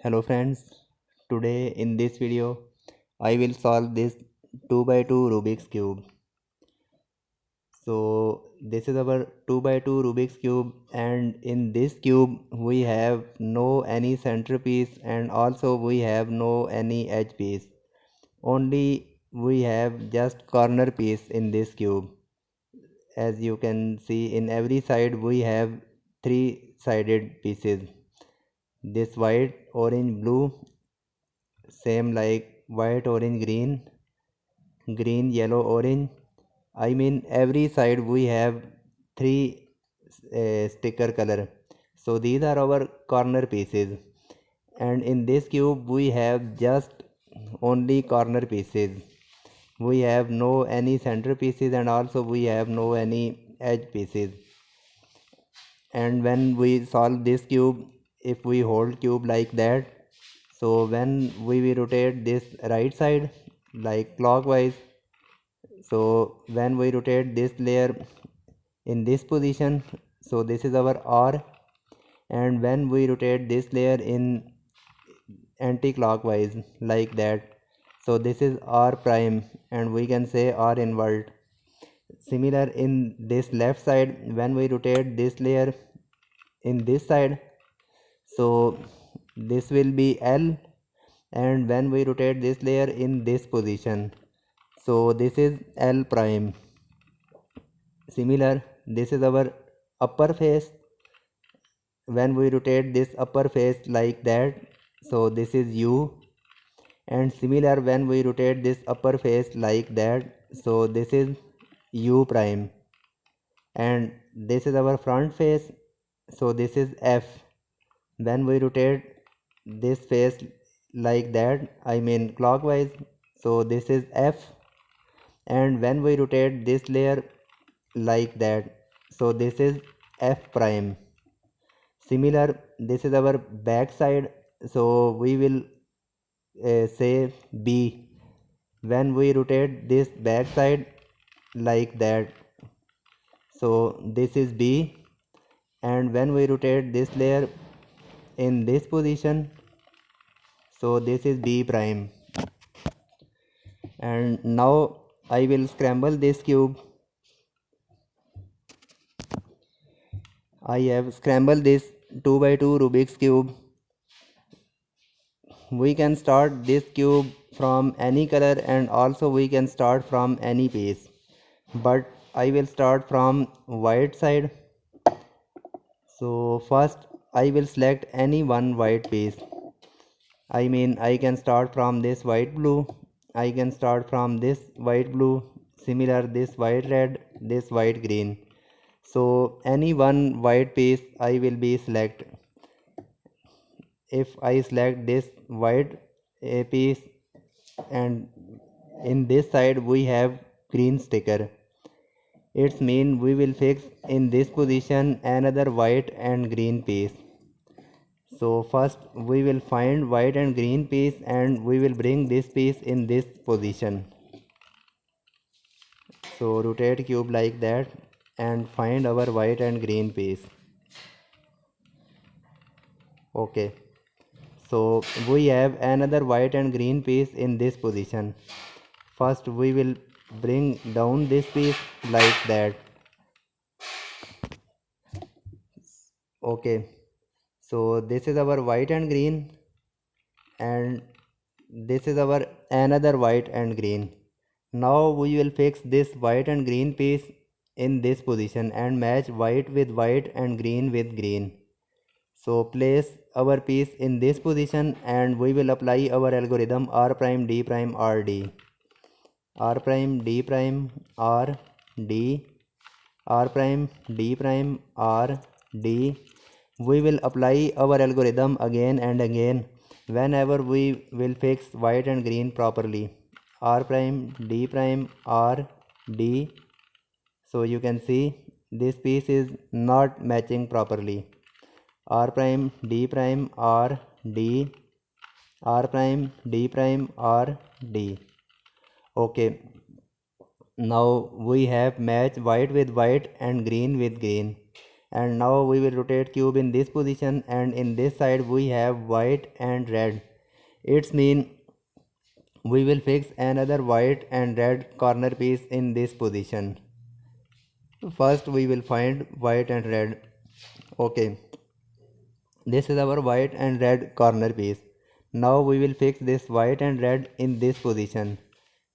Hello friends, today in this video I will solve this 2 by 2 Rubik's Cube. So this is our 2 by 2 Rubik's Cube, and in this cube we have no any centerpiece and also we have no any edge piece. Only we have just corner piece in this cube. As you can see, in every side we have three sided pieces. This white, orange, blue, same like white, orange, green, yellow, orange. I mean every side we have three sticker color. So these are our corner pieces, and in this cube we have just only corner pieces. We have no any center pieces and also we have no any edge pieces. And when we solve this cube, if we hold cube like that, so when we will rotate this right side like clockwise, so when we rotate this layer in this position, so this is our R, and when we rotate this layer in anti-clockwise like that, so this is R prime, and we can say R invert. Similar in this left side, when we rotate this layer in this side, so this will be L, and when we rotate this layer in this position, so this is L prime. Similar, this is our upper face. When we rotate this upper face like that, so this is U, and similar when we rotate this upper face like that, so this is U prime, and this is our front face, so this is F. When we rotate this face like that, I mean clockwise, so this is F, and when we rotate this layer like that, so this is F prime. Similar, this is our back side, so we will say B. When we rotate this back side like that, so this is B, and when we rotate this layer in this position, so this is B prime. And now I will scramble this cube. I have scrambled this 2 by 2 Rubik's cube. We can start this cube from any color and also we can start from any piece, but I will start from white side. So first I will select any one white piece. I mean I can start from this white blue, I can start from this white blue, similar this white red, this white green. So any one white piece I will be select. If I select this white piece, and in this side we have green sticker, it's mean we will fix in this position another white and green piece. So first we will find white and green piece and we will bring this piece in this position. So rotate cube like that and find our white and green piece. Okay, so we have another white and green piece in this position. First we will bring down this piece like that. Okay, so this is our white and green, and this is our another white and green. Now we will fix this white and green piece in this position and match white with white and green with green. So place our piece in this position and we will apply our algorithm R prime D prime R D. R prime D prime R D, R prime D prime R D. We will apply our algorithm again and again whenever we will fix white and green properly. R prime D prime R D. So you can see this piece is not matching properly. R prime D prime R D, R prime D prime R D. Okay, now we have matched white with white and green with green. and now we will rotate cube in this position, and in this side we have white and red. It's mean we will fix another white and red corner piece in this position. First we will find white and red. Okay, this is our white and red corner piece. Now we will fix this white and red in this position.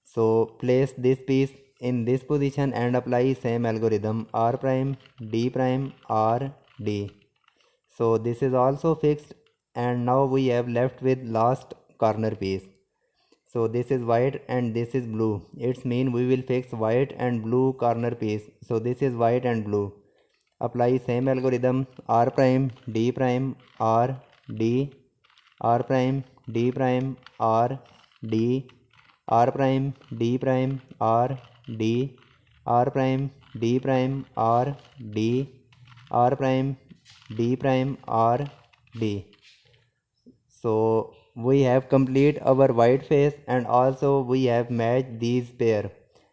So place this piece in this position and apply same algorithm R prime D prime R D. So this is also fixed, and now we have left with last corner piece. So this is white and this is blue. It's mean we will fix white and blue corner piece. So this is white and blue. Apply same algorithm R prime D prime R D, R prime D prime R D, R prime D prime R D, R prime D prime R D, R prime D prime R D. So we have complete our white face, and also we have matched these pair.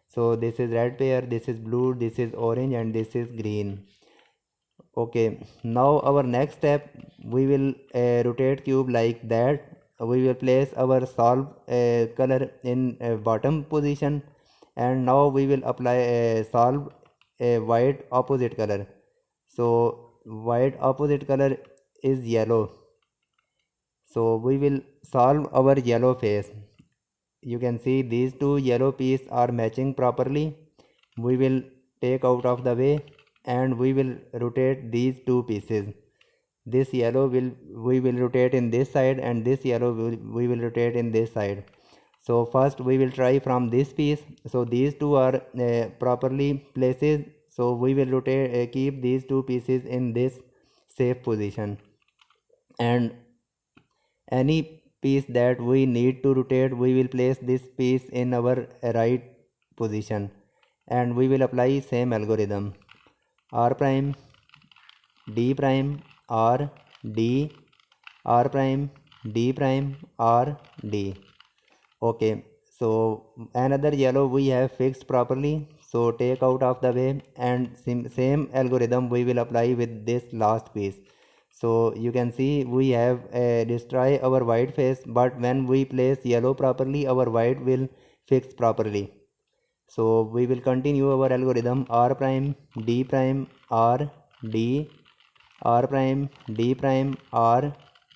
So this is red pair, this is blue, this is orange, and this is green. Okay, now our next step, we will rotate cube like that. We will place our solve color in bottom position, and now we will apply solve a white opposite color. So white opposite color is yellow. So we will solve our yellow face. You can see these two yellow pieces are matching properly. We will take out of the way, and we will rotate these two pieces. This yellow we will rotate in this side, and this yellow we will rotate in this side. So first we will try from this piece. So these two are properly places, so we will rotate keep these two pieces in this safe position, and any piece that we need to rotate, we will place this piece in our right position, and we will apply same algorithm R prime D prime R D, R prime D prime R D. Okay, so another yellow we have fixed properly, so take out of the way, and same algorithm we will apply with this last piece. So you can see we have destroy our white face, but when we place yellow properly, our white will fix properly. So we will continue our algorithm R prime D prime R D, R prime D prime R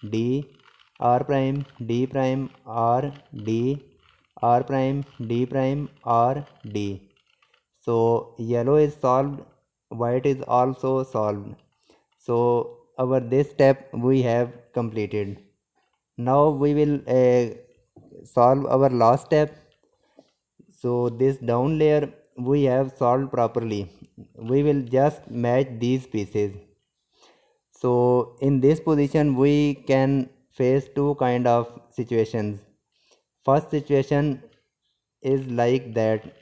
D, R prime D prime R D, R prime D prime R D. So yellow is solved, white is also solved. So our this step we have completed. Now we will solve our last step. So this down layer we have solved properly. We will just match these pieces. So in this position we can face two kind of situations. First situation is like that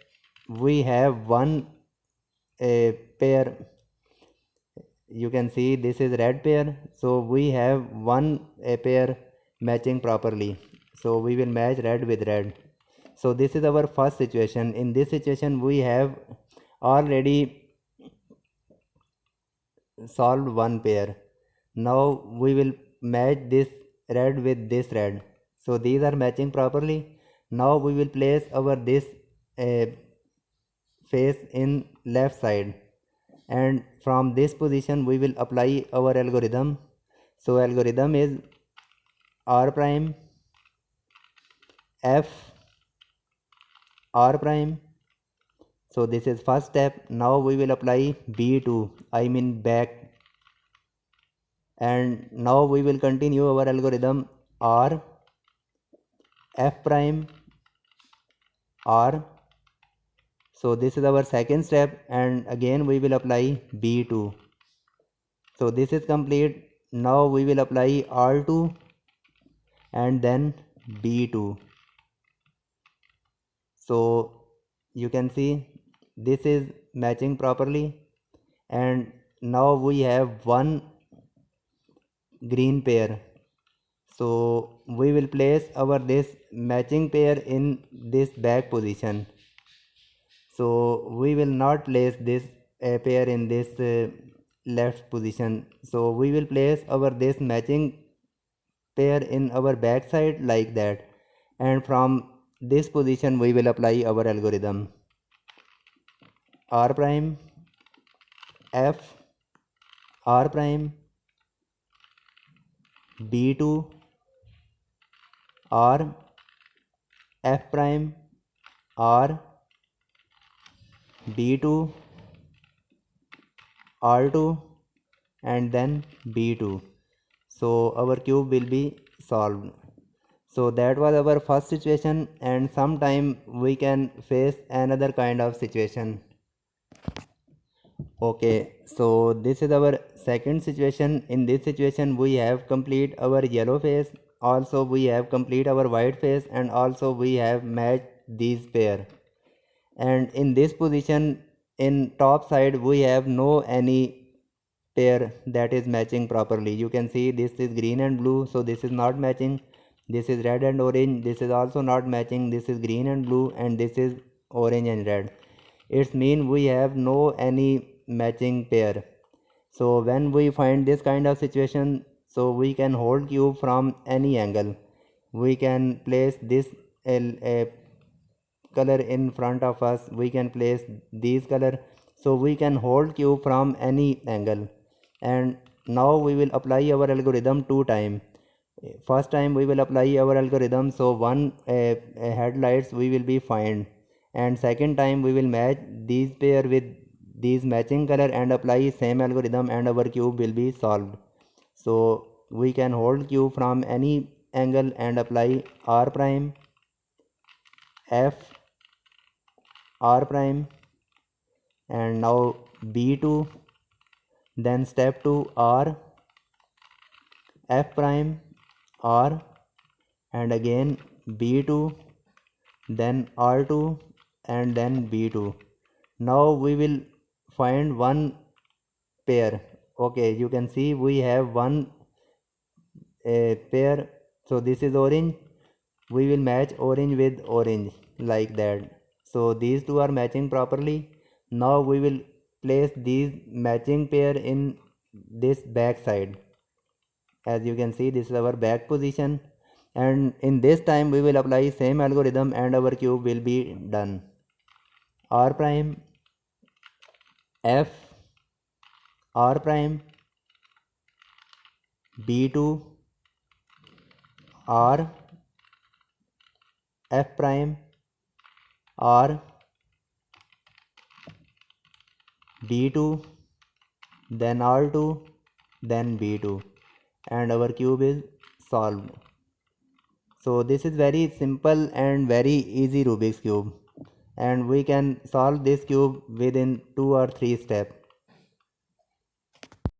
we have one pair. You can see this is red pair, so we have one pair matching properly, so we will match red with red. So this is our first situation. In this situation we have already solved one pair. Now we will match this red with this red, so these are matching properly. Now we will place our this face in left side, and from this position we will apply our algorithm. So algorithm is R prime F R prime. So this is first step. Now we will apply B2, I mean back, and now we will continue our algorithm R F prime R. So this is our second step, and again we will apply B2. So this is complete. Now we will apply R2 and then B2. So you can see this is matching properly, and now we have one green pair. So we will place our this matching pair in this back position. So we will not place this pair in this left position. So we will place our this matching pair in our back side like that, and from this position we will apply our algorithm. R prime F R prime B2 R F prime R B2 R2 and then B2. So our cube will be solved. So that was our first situation, and sometime we can face another kind of situation. Okay, so this is our second situation. In this situation we have complete our yellow face, also we have complete our white face, and also we have matched these pair. And in this position in top side we have no any pair that is matching properly. You can see this is green and blue, so this is not matching. This is red and orange, this is also not matching. This is green and blue, and this is orange and red. It's mean we have no any matching pair. So when we find this kind of situation, so we can hold cube from any angle. We can place this color in front of us, we can place these color, so we can hold cube from any angle. And now we will apply our algorithm two time. First time we will apply our algorithm, so one headlights we will be find, and second time we will match these pair with these matching color and apply same algorithm, and our cube will be solved. So we can hold cube from any angle and apply R prime F R prime, and now B2, then step to R F prime R, and again B2, then R2 and then B2. Now we will find one pair. Okay, you can see we have one pair. So this is orange, we will match orange with orange like that. So these two are matching properly. Now we will place these matching pair in this back side. As you can see, this is our back position, and in this time we will apply same algorithm and our cube will be done. R prime F R prime B2 R F prime R B2, then R2, then B2, and our cube is solved. So this is very simple and very easy Rubik's cube, and we can solve this cube within 2 or 3 steps.